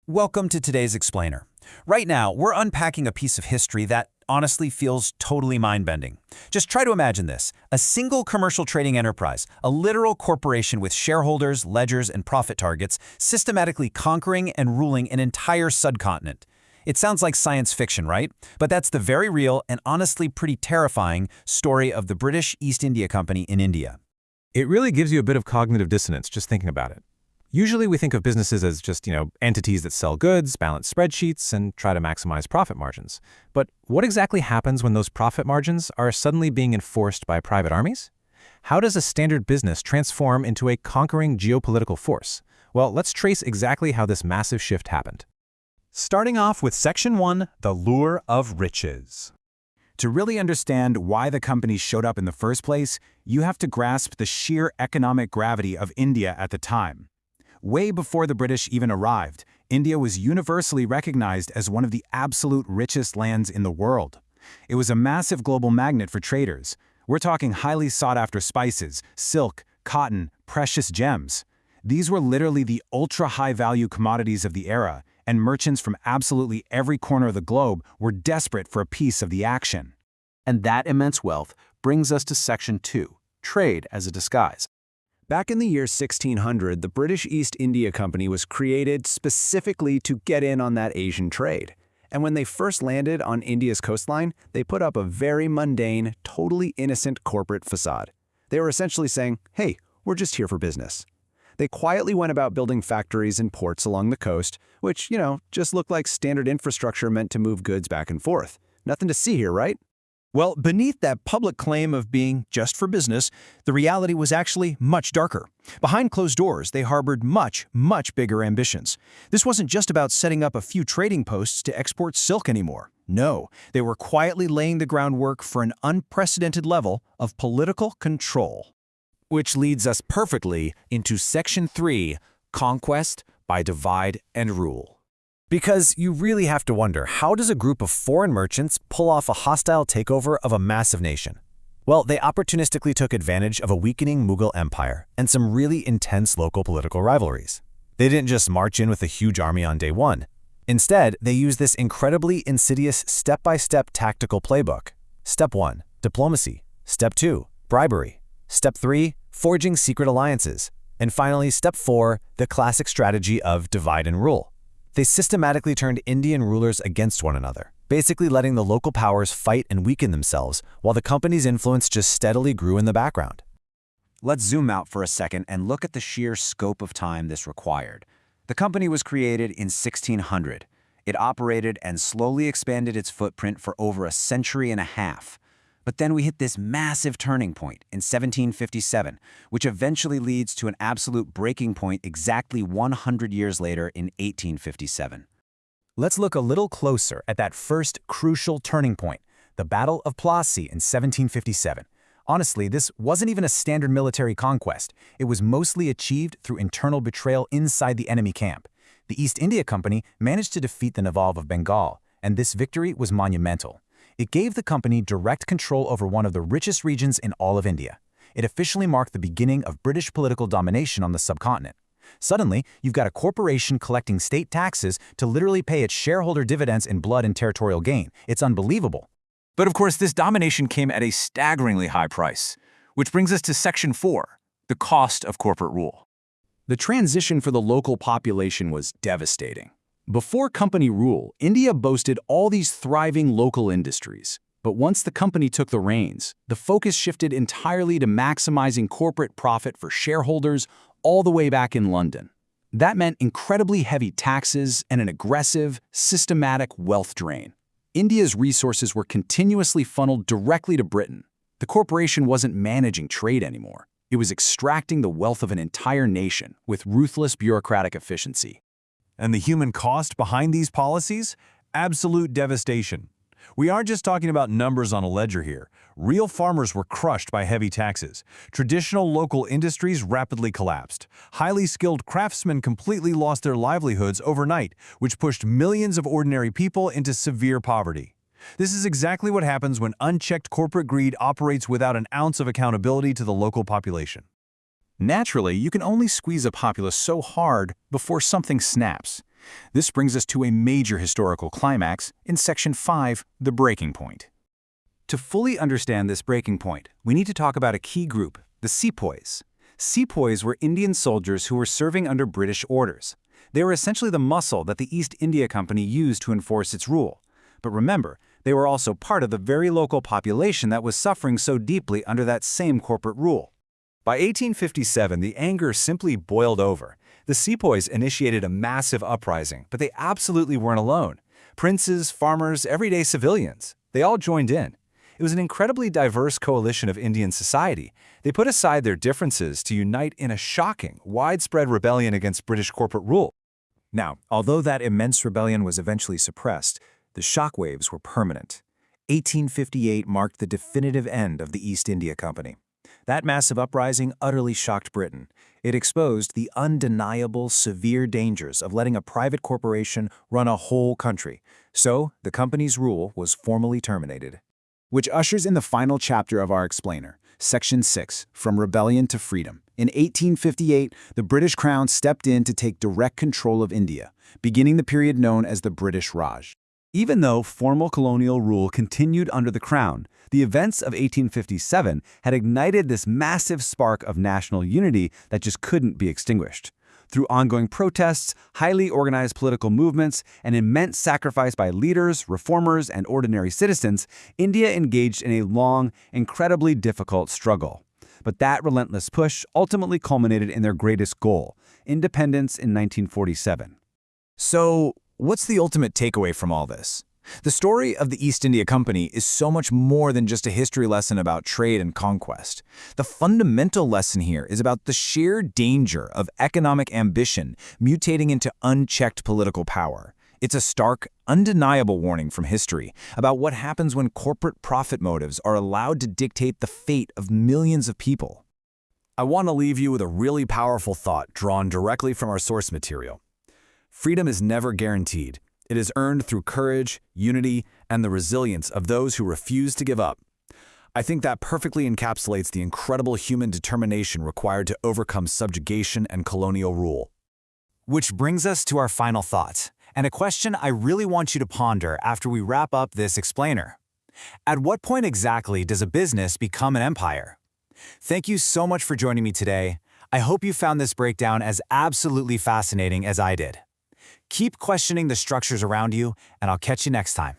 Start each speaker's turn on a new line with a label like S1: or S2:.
S1: Welcome to today's Explainer. Right now, we're unpacking a piece of history that honestly feels totally mind-bending. Just try to imagine this: a single commercial trading enterprise, a literal corporation with shareholders, ledgers, and profit targets, systematically conquering and ruling an entire subcontinent. It sounds like science fiction, right? But that's the very real and honestly pretty terrifying story of the British East India Company in India.
S2: It really gives you a bit of cognitive dissonance just thinking about it. Usually we think of businesses as just, entities that sell goods, balance spreadsheets, and try to maximize profit margins. But what exactly happens when those profit margins are suddenly being enforced by private armies? How does a standard business transform into a conquering geopolitical force? Well, let's trace exactly how this massive shift happened.
S3: Starting off with Section 1, the lure of riches. To really understand why the company showed up in the first place, you have to grasp the sheer economic gravity of India at the time. Way before the British even arrived, India was universally recognized as one of the absolute richest lands in the world. It was a massive global magnet for traders. We're talking highly sought-after spices, silk, cotton, precious gems. These were literally the ultra-high-value commodities of the era, and merchants from absolutely every corner of the globe were desperate for a piece of the action.
S4: And that immense wealth brings us to Section 2, trade as a disguise.
S5: Back in the year 1600, the British East India Company was created specifically to get in on that Asian trade. And when they first landed on India's coastline, they put up a very mundane, totally innocent corporate facade. They were essentially saying, hey, we're just here for business. They quietly went about building factories and ports along the coast, which, just looked like standard infrastructure meant to move goods back and forth. Nothing to see here, right?
S6: Well, beneath that public claim of being just for business, the reality was actually much darker. Behind closed doors, they harbored much, much bigger ambitions. This wasn't just about setting up a few trading posts to export silk anymore. No, they were quietly laying the groundwork for an unprecedented level of political control.
S1: Which leads us perfectly into Section 3, Conquest by Divide and Rule. Because you really have to wonder, how does a group of foreign merchants pull off a hostile takeover of a massive nation? Well, they opportunistically took advantage of a weakening Mughal empire and some really intense local political rivalries. They didn't just march in with a huge army on day one. Instead, they used this incredibly insidious step-by-step tactical playbook. Step 1, diplomacy. Step 2, bribery. Step 3, forging secret alliances. And finally, Step 4, the classic strategy of divide and rule. They systematically turned Indian rulers against one another, basically letting the local powers fight and weaken themselves while the company's influence just steadily grew in the background.
S4: Let's zoom out for a second and look at the sheer scope of time this required. The company was created in 1600. It operated and slowly expanded its footprint for over a century and a half. But then we hit this massive turning point in 1757, which eventually leads to an absolute breaking point exactly 100 years later in 1857.
S1: Let's look a little closer at that first crucial turning point, the Battle of Plassey in 1757. Honestly, this wasn't even a standard military conquest. It was mostly achieved through internal betrayal inside the enemy camp. The East India Company managed to defeat the Nawab of Bengal, and this victory was monumental. It gave the company direct control over one of the richest regions in all of India. It officially marked the beginning of British political domination on the subcontinent. Suddenly, you've got a corporation collecting state taxes to literally pay its shareholder dividends in blood and territorial gain. It's unbelievable.
S3: But of course, this domination came at a staggeringly high price, which brings us to Section 4, the cost of corporate rule.
S5: The transition for the local population was devastating. Before company rule, India boasted all these thriving local industries. But once the company took the reins, the focus shifted entirely to maximizing corporate profit for shareholders all the way back in London. That meant incredibly heavy taxes and an aggressive, systematic wealth drain. India's resources were continuously funneled directly to Britain. The corporation wasn't managing trade anymore. It was extracting the wealth of an entire nation with ruthless bureaucratic efficiency.
S3: And the human cost behind these policies? Absolute devastation. We aren't just talking about numbers on a ledger here. Real farmers were crushed by heavy taxes. Traditional local industries rapidly collapsed. Highly skilled craftsmen completely lost their livelihoods overnight, which pushed millions of ordinary people into severe poverty. This is exactly what happens when unchecked corporate greed operates without an ounce of accountability to the local population.
S5: Naturally, you can only squeeze a populace so hard before something snaps.
S3: This brings us to a major historical climax in Section 5, the breaking point. To fully understand this breaking point, we need to talk about a key group, the sepoys. Sepoys were Indian soldiers who were serving under British orders. They were essentially the muscle that the East India Company used to enforce its rule. But remember, they were also part of the very local population that was suffering so deeply under that same corporate rule. By 1857, the anger simply boiled over. The sepoys initiated a massive uprising, but they absolutely weren't alone. Princes, farmers, everyday civilians, they all joined in. It was an incredibly diverse coalition of Indian society. They put aside their differences to unite in a shocking, widespread rebellion against British corporate rule.
S6: Now, although that immense rebellion was eventually suppressed, the shockwaves were permanent. 1858 marked the definitive end of the East India Company. That massive uprising utterly shocked Britain. It exposed the undeniable, severe dangers of letting a private corporation run a whole country. So, the company's rule was formally terminated.
S3: Which ushers in the final chapter of our explainer, Section 6, From Rebellion to Freedom. In 1858, the British Crown stepped in to take direct control of India, beginning the period known as the British Raj.
S4: Even though formal colonial rule continued under the Crown, the events of 1857 had ignited this massive spark of national unity that just couldn't be extinguished. Through ongoing protests, highly organized political movements, and immense sacrifice by leaders, reformers, and ordinary citizens, India engaged in a long, incredibly difficult struggle. But that relentless push ultimately culminated in their greatest goal, independence in 1947.
S3: So, what's the ultimate takeaway from all this? The story of the East India Company is so much more than just a history lesson about trade and conquest. The fundamental lesson here is about the sheer danger of economic ambition mutating into unchecked political power. It's a stark, undeniable warning from history about what happens when corporate profit motives are allowed to dictate the fate of millions of people. I want to leave you with a really powerful thought drawn directly from our source material. Freedom is never guaranteed. It is earned through courage, unity, and the resilience of those who refuse to give up. I think that perfectly encapsulates the incredible human determination required to overcome subjugation and colonial rule. Which brings us to our final thought, and a question I really want you to ponder after we wrap up this explainer. At what point exactly does a business become an empire? Thank you so much for joining me today. I hope you found this breakdown as absolutely fascinating as I did. Keep questioning the structures around you, and I'll catch you next time.